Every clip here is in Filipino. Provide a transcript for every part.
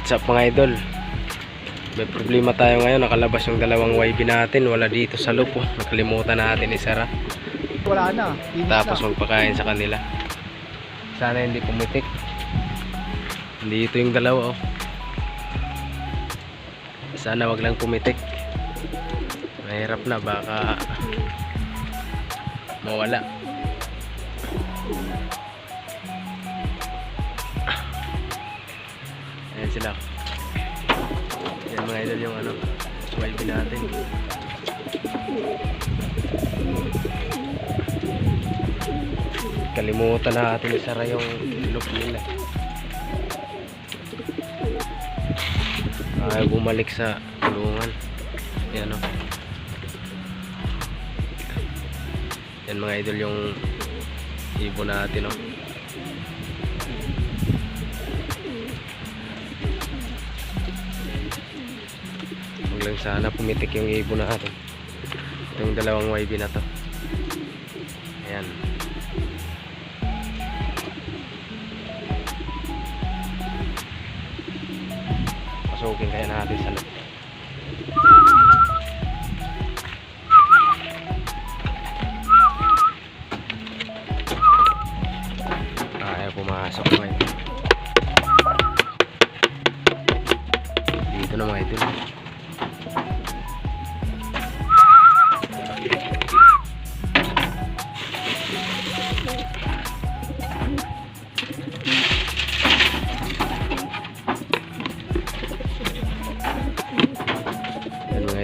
What's up mga idol? May problema tayo ngayon. Nakalabas yung dalawang YB natin. Wala dito sa loop. Nakalimutan natin isara. Wala na. Tapos magpakain sa kanila. Sana hindi pumitik. Dito yung dalawa oh. Sana wag lang pumitik. Mahirap na, baka mawala. Ayan sila. Yan mga idol yung ano, YB natin. Kalimutan natin isara yung loop nila. Ayaw bumalik sa kulungan. Yan o. Yan mga idol yung ibon natin o. Huwag lang sana pumitik yung ibon natin. Itong dalawang YB na to. Ayan. Pasukin kaya natin sa loob. Ayaw pumasok ngayon. Dito na mga idol.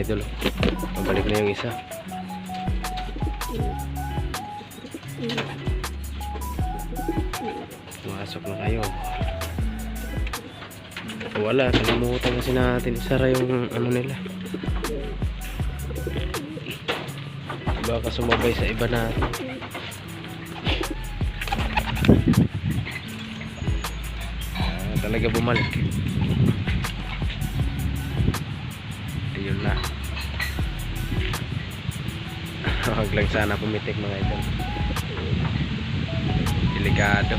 Idol, pabalik na yung isa. Pumasok na kayo. Wala, kalimutan kasi natin isara yung ano nila. Baka sumabay sa iba natin. Talaga bumalik. Yun na. Huwag lang sana pumitik mga idol. Delikado.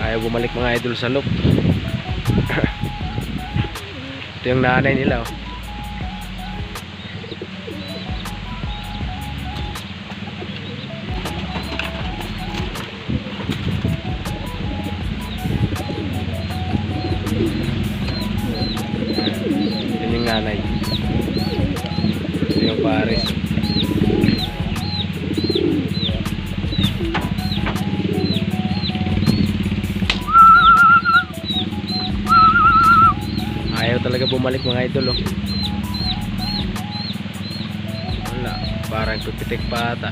Ayaw bumalik mga idol sa loop. Ito yung nanay nila oh. Yun yung nanay. Ito yung pares. Ayaw talaga bumalik mga idol oh. Wala, parang pipitik pa ata.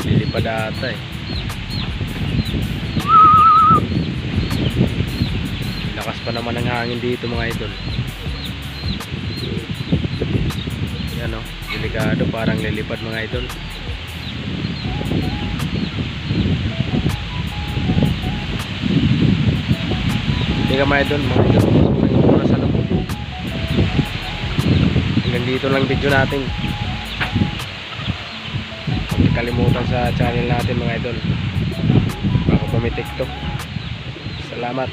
Lilipad ata eh. Lakas pa naman ang hangin dito mga idol. Yan oh, delikado, parang lilipad mga idol. Hindi ka mga idol, pasukin ko muna sa loob. Hanggang dito lang video natin. Kalimutan sa channel natin mga idol, baka pumitik to. Salamat.